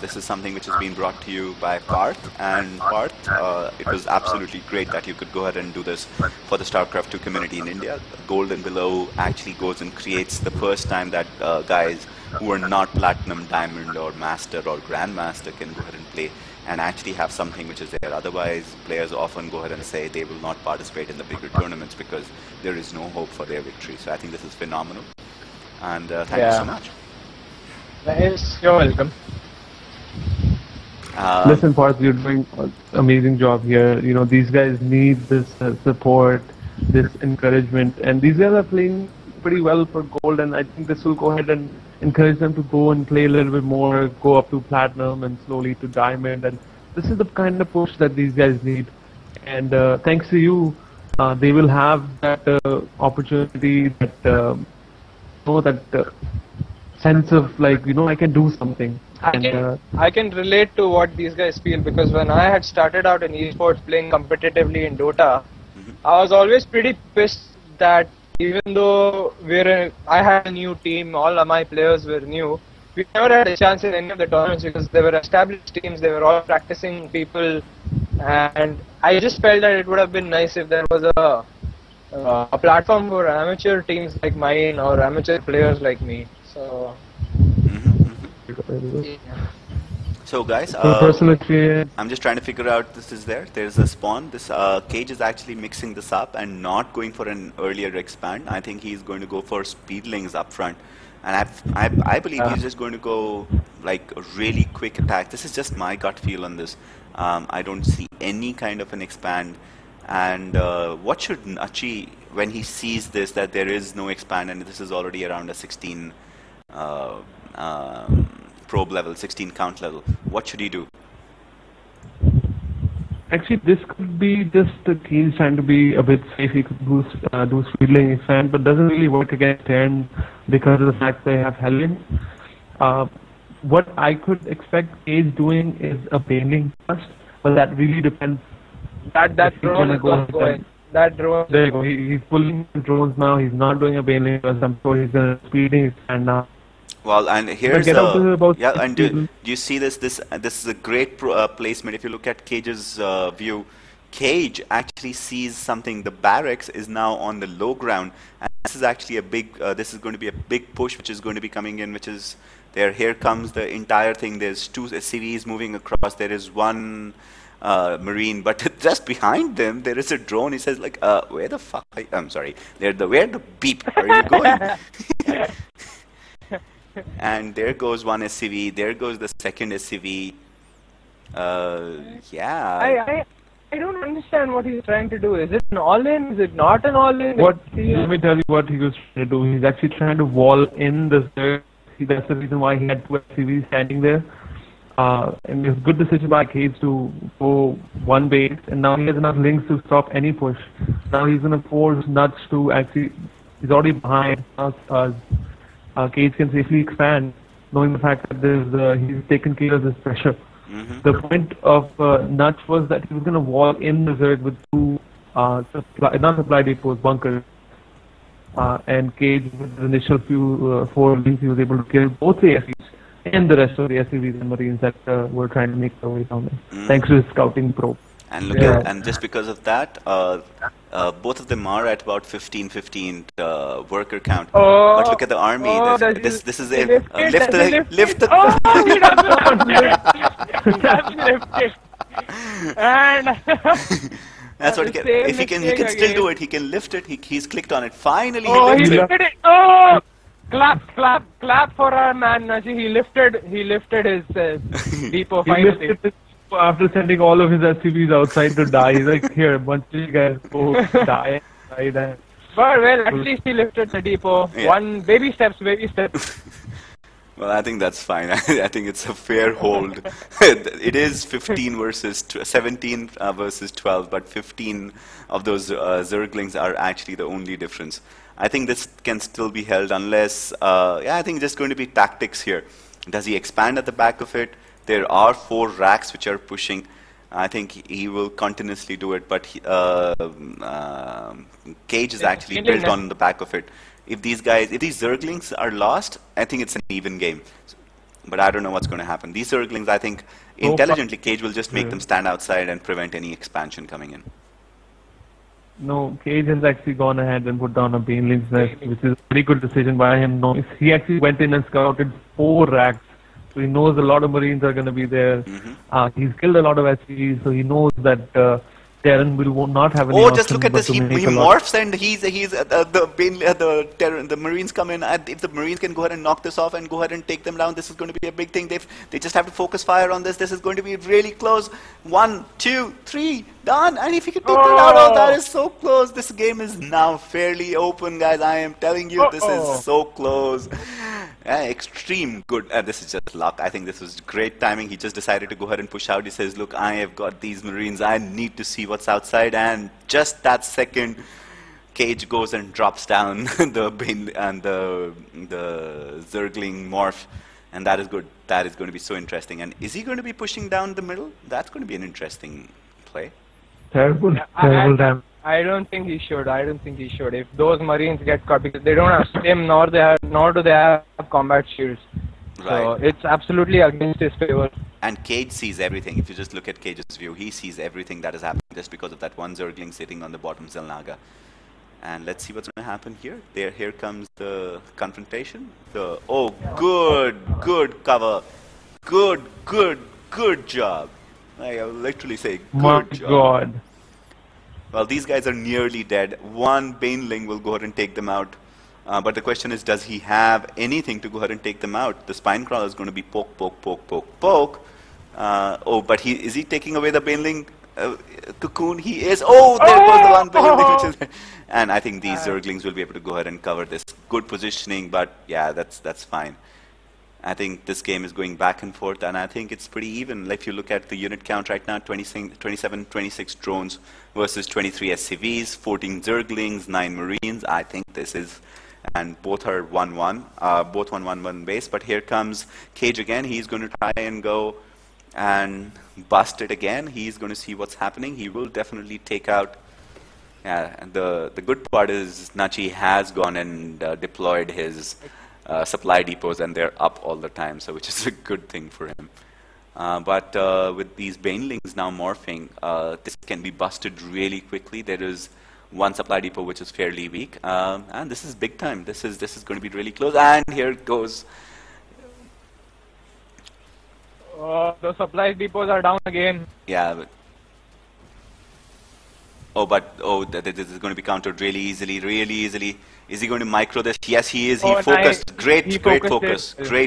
This is something which has been brought to you by Parth. And Parth, it was absolutely great that you could go ahead and do this for the StarCraft 2 community in India. Gold and Below actually goes and creates the first time that guys who are not Platinum, Diamond, or Master or Grandmaster can go ahead and play and actually have something which is there. Otherwise, players often go ahead and say they will not participate in the bigger tournaments because there is no hope for their victory. So I think this is phenomenal. And thank you so much. Yes, you're welcome. Listen, Parth, you're doing an amazing job here. You know, these guys need this support, this encouragement, and these guys are playing pretty well for gold, and I think this will go ahead and encourage them to go and play a little bit more, go up to platinum and slowly to diamond, and this is the kind of push that these guys need. And thanks to you, they will have that opportunity, that sense of like, you know, I can do something. I can relate to what these guys feel, because when I had started out in esports playing competitively in Dota, I was always pretty pissed that even though I had a new team, all of my players were new, we never had a chance in any of the tournaments because they were established teams, they were all practicing people, and I just felt that it would have been nice if there was a platform for amateur teams like mine or amateur players like me. So. So guys, I'm just trying to figure out this is there. There's a spawn. This Kage is actually mixing this up and not going for an earlier expand. I think he's going to go for speedlings up front, and I believe he's just going to go like a really quick attack. This is just my gut feel on this. I don't see any kind of an expand. And what should Nachi, when he sees this, that there is no expand and this is already around a 16 probe level, 16 count level, what should he do? Actually, this could be just Kage trying to be a bit safe. He could do speedling expand, but doesn't really work against Terran because of the fact they have Hellions. What I could expect Kage doing is a painting first, but that really depends. That drone is going. That drone. There you go. He's pulling drones now. He's not doing a bailing first. I'm sure he's going to speeding expand now. Well, and here's and do you see this? This is a great placement. If you look at Kage's view, Kage actually sees something. The barracks is now on the low ground, and this is actually a big. This is going to be a big push, which is going to be coming in. Which is there. Here comes the entire thing. There's two SCVs moving across. There is one Marine, but just behind them there is a drone. He says like, "Where the fuck? I'm sorry. Where the beep are you going?" And there goes one SCV, there goes the second SCV. Yeah. I don't understand what he's trying to do. Is it an all-in? Is it not an all-in? Let me tell you what he was trying to do. He's actually trying to wall in the Zerg. That's the reason why he had two SCVs standing there. And it's a good decision by Kage to go one base, and now he has enough links to stop any push. Now he's going to force Nuts to actually, he's already behind us. Kage can safely expand, knowing the fact that he's taken care of this pressure. The point of Nuts was that he was going to wall in the Zerg with two not supply depots, bunkers. And Kage, with the initial few 4 links, he was able to kill both the SCVs and the rest of the SCVs and Marines that were trying to make their way down there, thanks to his scouting probe. And look at, and just because of that, both of them are at about 15 worker count. But look at the army. This is a lift the and that's what he can. If he can still do it. He can lift it. He's clicked on it. Finally, he lifted it. Oh, clap for our man. He lifted his depot finally. After sending all of his SCVs outside to die, he's like, here, a bunch of you guys go die. But well, at least he lifted the depot. Yeah. One baby steps. Well, I think that's fine. I think it's a fair hold. It is 15 versus 17 versus 12, but 15 of those Zerglings are actually the only difference. I think this can still be held unless, I think just going to be tactics here. Does he expand at the back of it? There are 4 racks which are pushing. I think he will continuously do it, but Kage is actually built on the back of it. If these Zerglings are lost, I think it's an even game. But I don't know what's going to happen. These Zerglings, I think, intelligently, Cage will just make them stand outside and prevent any expansion coming in. No, Cage has actually gone ahead and put down a Baneling's nest, which is a pretty good decision by him. No, he actually went in and scouted 4 racks, so he knows a lot of Marines are going to be there. He's killed a lot of SCVs, so he knows that Terran will not have any. Oh, just look at this! He morphs and the Marines come in. If the Marines can go ahead and knock this off and go ahead and take them down, this is going to be a big thing. They just have to focus fire on this. This is going to be really close. 1, 2, 3, done. And if he can take them down, oh, that is so close. This game is now fairly open, guys. I am telling you, this is so close. Extreme good. This is just luck. I think this was great timing. He just decided to go ahead and push out. He says, look, I have got these Marines. I need to see what's outside. And just that second, Cage goes and drops down the Zergling morph. And that is good. That is going to be so interesting. And is he going to be pushing down the middle? That's going to be an interesting play. Terrible. Terrible damn. I don't think he should. I don't think he should. If those Marines get caught, because they don't have stim, nor do they have combat shields. Right. So it's absolutely against his favor. And Cage sees everything. If you just look at Cage's view, he sees everything that is happening just because of that one Zergling sitting on the bottom Zelnaga. And let's see what's going to happen here. Here comes the confrontation. Good cover. Good job. I will literally say good job. God. Well, these guys are nearly dead. One Baneling will go ahead and take them out. But the question is, does he have anything to go ahead and take them out? The Spine Crawler is going to be poke. But is he taking away the Baneling cocoon? He is. Oh, there goes the one Baneling. And I think these Zerglings will be able to go ahead and cover this. Good positioning, but yeah, that's fine. I think this game is going back and forth, and I think it's pretty even. Like if you look at the unit count right now, 27, 26 drones versus 23 SCVs, 14 Zerglings, 9 Marines. I think this is, and both are 1-1, both 1-1 base. But here comes Cage again. He's going to try and go and bust it again. He's going to see what's happening. He will definitely take out. Yeah, and the good part is Nachi has gone and deployed his supply depots, and they're up all the time, so which is a good thing for him. But with these Banelings now morphing, this can be busted really quickly. There is one supply depot which is fairly weak, and this is big time. This is going to be really close, and here it goes. The supply depots are down again. Yeah. This is going to be countered really easily. Is he going to micro this? Yes, he is. He focused. Great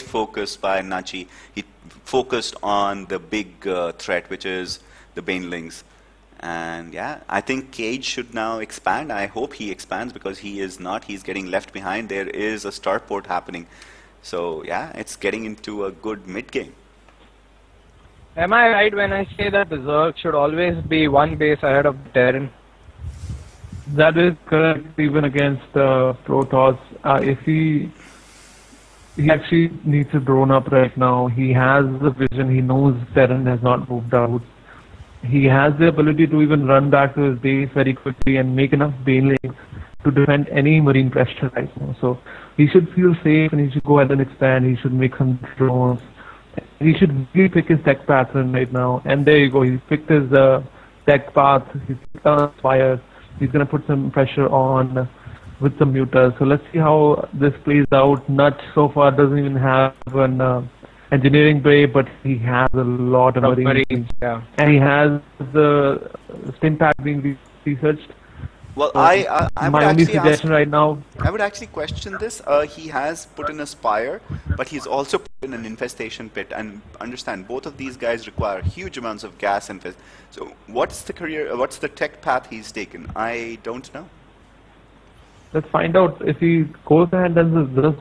focus by Nachi. He focused on the big threat, which is the Banelings. And yeah, I think Cage should now expand. I hope he expands, because he is not. He's getting left behind. There is a starport happening. So yeah, it's getting into a good mid-game. Am I right when I say that the Zerg should always be one base ahead of Terran? That is correct, even against Protoss. If he actually needs a drone up right now, he has the vision, he knows Terran has not moved out. He has the ability to even run back to his base very quickly and make enough Banelings to defend any Marine pressure right now. So he should feel safe, and he should go ahead and expand. He should make some drones. He should really pick his tech pattern right now. And there you go, he picked his tech path, he's picked on fire. He's going to put some pressure on with some muters. So let's see how this plays out. Nut so far doesn't even have an engineering bay, but he has a lot of Marines. Yeah. And he has the stim pack being researched. Well, so I my only suggestion right now. I would actually question this. He has put in a spire, but he's also put in an infestation pit. And understand, both of these guys require huge amounts of gas infest. So what's the tech path he's taken? I don't know. Let's find out if he goes ahead and does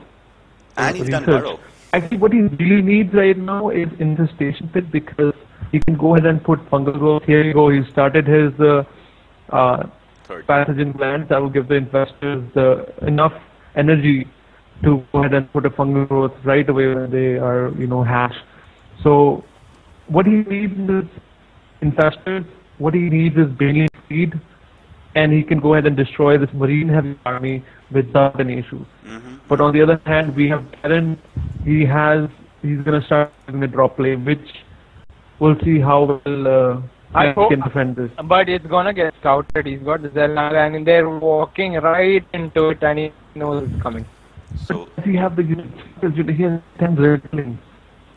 and he's done burrow. Actually, what he really needs right now is infestation pit, because he can go ahead and put fungal growth. Here you go. He started his pathogen glands that will give the investors enough energy to go ahead and put a fungal growth right away when they are, hatched. So what he needs is infestors, what he needs is Baneling speed, and he can go ahead and destroy this Marine heavy army without any issues. But on the other hand, we have Terran. He has he's going to start doing the drop play, which we'll see how well he can defend this. But it's going to get scouted. He's got the Zelnaga and they're walking right into it and he knows it's coming. So does he have the units? He has 10 Zerglings.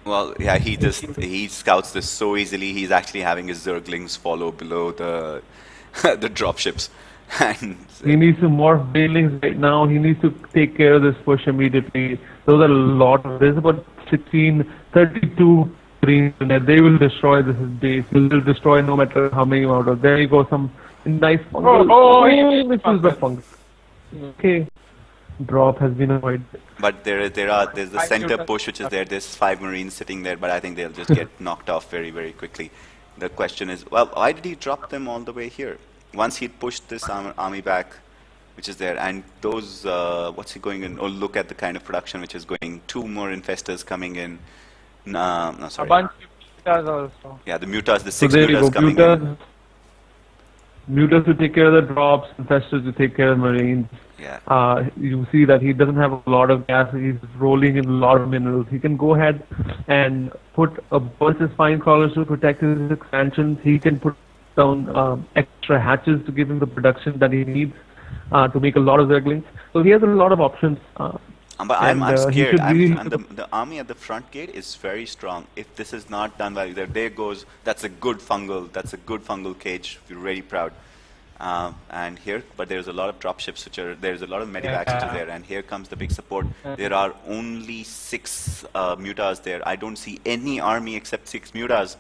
Well, yeah, he scouts this so easily. He's actually having his Zerglings follow below the the dropships. And he needs to morph Banelings right now. He needs to take care of this push immediately. Those are a lot. There's about 32 greens in there. They will destroy this base. They will destroy no matter how many out of. There you go, some nice fungal. This is the fungal. Okay, drop has been avoided. But there's the center push which is there. There's 5 Marines sitting there, but I think they'll just get knocked off very, very quickly. The question is, well, why did he drop them all the way here? Once he pushed this army back, which is there, and those, what's he going in? Oh, look at the kind of production which is going. 2 more infestors coming in. No, sorry. A bunch of mutas also. Yeah, the mutas, the 6 mutas coming in. Mutas to take care of the drops, infestors to take care of Marines. Yeah. You see that he doesn't have a lot of gas. He's rolling in a lot of minerals. He can go ahead and put a burst his fine crawlers to protect his expansions. He can put down extra hatches to give him the production that he needs to make a lot of Zerglings. So he has a lot of options. But I'm scared. The army at the front gate is very strong. If this is not done well, there goes. That's a good fungal. That's a good fungal cage. We're really proud. And here, but there's a lot of dropships which are, there's a lot of medivacs which are there, and here comes the big support. There are only 6 mutas there. I don't see any army except 6 mutas.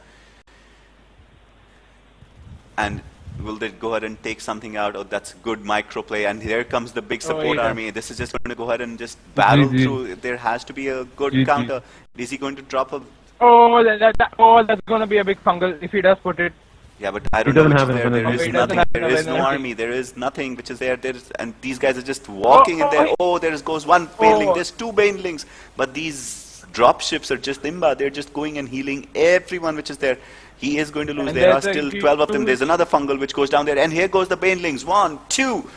And will they go ahead and take something out? Oh, that's good micro play. And here comes the big support army. This is just going to go ahead and just battle through. There has to be a good counter. Is he going to drop a... Oh, that's going to be a big fungal if he does put it. Yeah, but I don't know which is there. There is nothing. There is no army. There is nothing which is there. And these guys are just walking in there. Oh, there goes 1 Baneling. There's 2 Banelings. But these dropships are just Imba. They're just going and healing everyone which is there. He is going to lose. There are still 12 of them. There's another fungal which goes down there. And here goes the Banelings. 1, 2.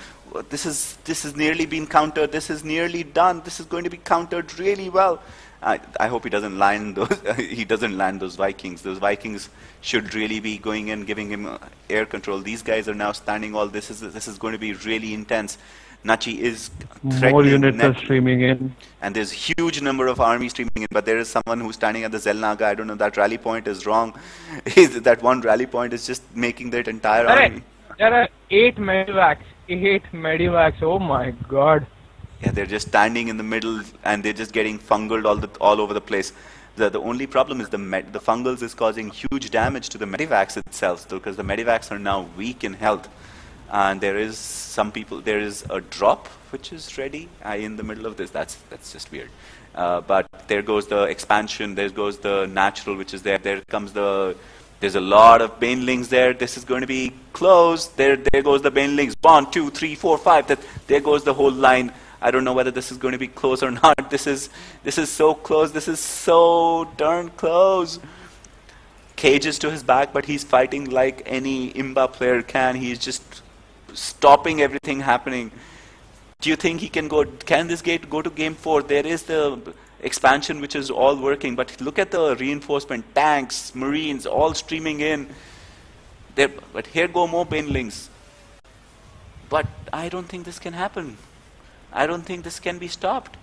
This is nearly been countered. This is nearly done. This is going to be countered really well. I hope he doesn't land those. He doesn't land those Vikings. Those Vikings should really be going in, giving him air control. These guys are now standing all. This is going to be really intense. Nachi is threatening. More units are streaming in, and there's huge number of armies streaming in. But there is someone who's standing at the Zelnaga. I don't know. That rally point is wrong. That one rally point is just making that entire army. There are 8 medivacs. 8 medivacs. Oh my God. Yeah, they're just standing in the middle and they're just getting fungaled all over the place. The only problem is the fungals is causing huge damage to the medivacs itself, because the medivacs are now weak in health. And there is there is a drop which is ready in the middle of this. That's just weird. But there goes the expansion. There goes the natural which is there. There comes there's a lot of Banelings there. This is going to be close. There goes the Banelings. 1, 2, 3, 4, 5. There goes the whole line. I don't know whether this is going to be close or not. This is so close. This is so darn close. Kage is to his back, but he's fighting like any Imba player can. He's just stopping everything happening. Do you think he can go? Can this gate go to game 4? There is the expansion which is all working, but look at the reinforcement, tanks, Marines, all streaming in. There, but here go more Banelings. But I don't think this can happen. I don't think this can be stopped.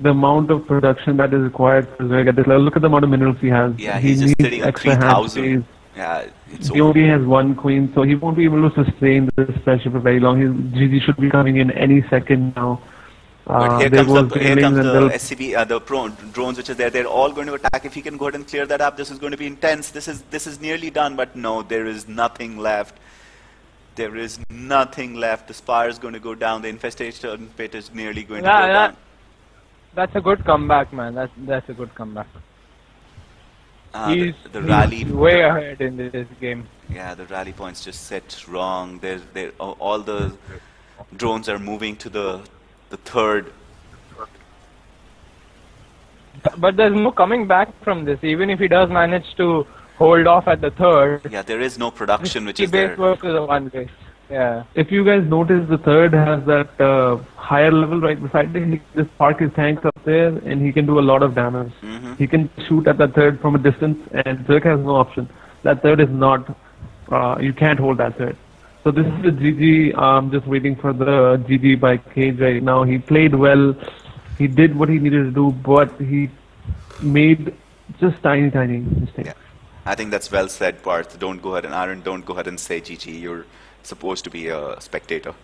The amount of production that is required for Zerg at this level, look at the amount of minerals he has. Yeah, he's just sitting at 3,000. Yeah, he only has 1 queen, so he won't be able to sustain this pressure for very long. His GG should be coming in any second now. But here comes the SCV, the drones which is there. They're all going to attack. If he can go ahead and clear that up, this is going to be intense. This is nearly done, but no, there is nothing left. There is nothing left. The spire is going to go down. The infestation pit is nearly going to go down. That's a good comeback, man. That's a good comeback. The rally he's way ahead in this game. Yeah, the rally points just set wrong. All the drones are moving to the 3rd. But there's no coming back from this. Even if he does manage to hold off at the 3rd. Yeah, there is no production which is there. Base work is a 1 base. Yeah. If you guys notice, the third has that higher level right beside it. He just park his tanks up there, and he can do a lot of damage. He can shoot at that third from a distance, and Zerk has no option. That third is not. You can't hold that third. So this is the GG. I'm just waiting for the GG by Kage right now. He played well. He did what he needed to do, but he made just tiny mistakes. Yeah. I think that's well said, Parth. Don't go ahead and Aaron, don't go ahead and say GG. You're supposed to be a spectator.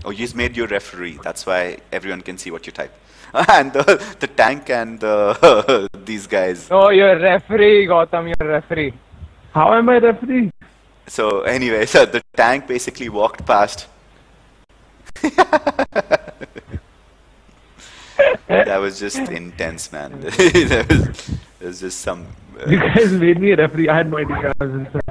Oh, you just made your referee. That's why everyone can see what you type. And the tank and these guys. Oh, you're referee, Gautam. You're referee. How am I referee? So anyway, so the tank basically walked past. That was just intense, man. There was just some. You guys made me a referee. I had no idea I was inside.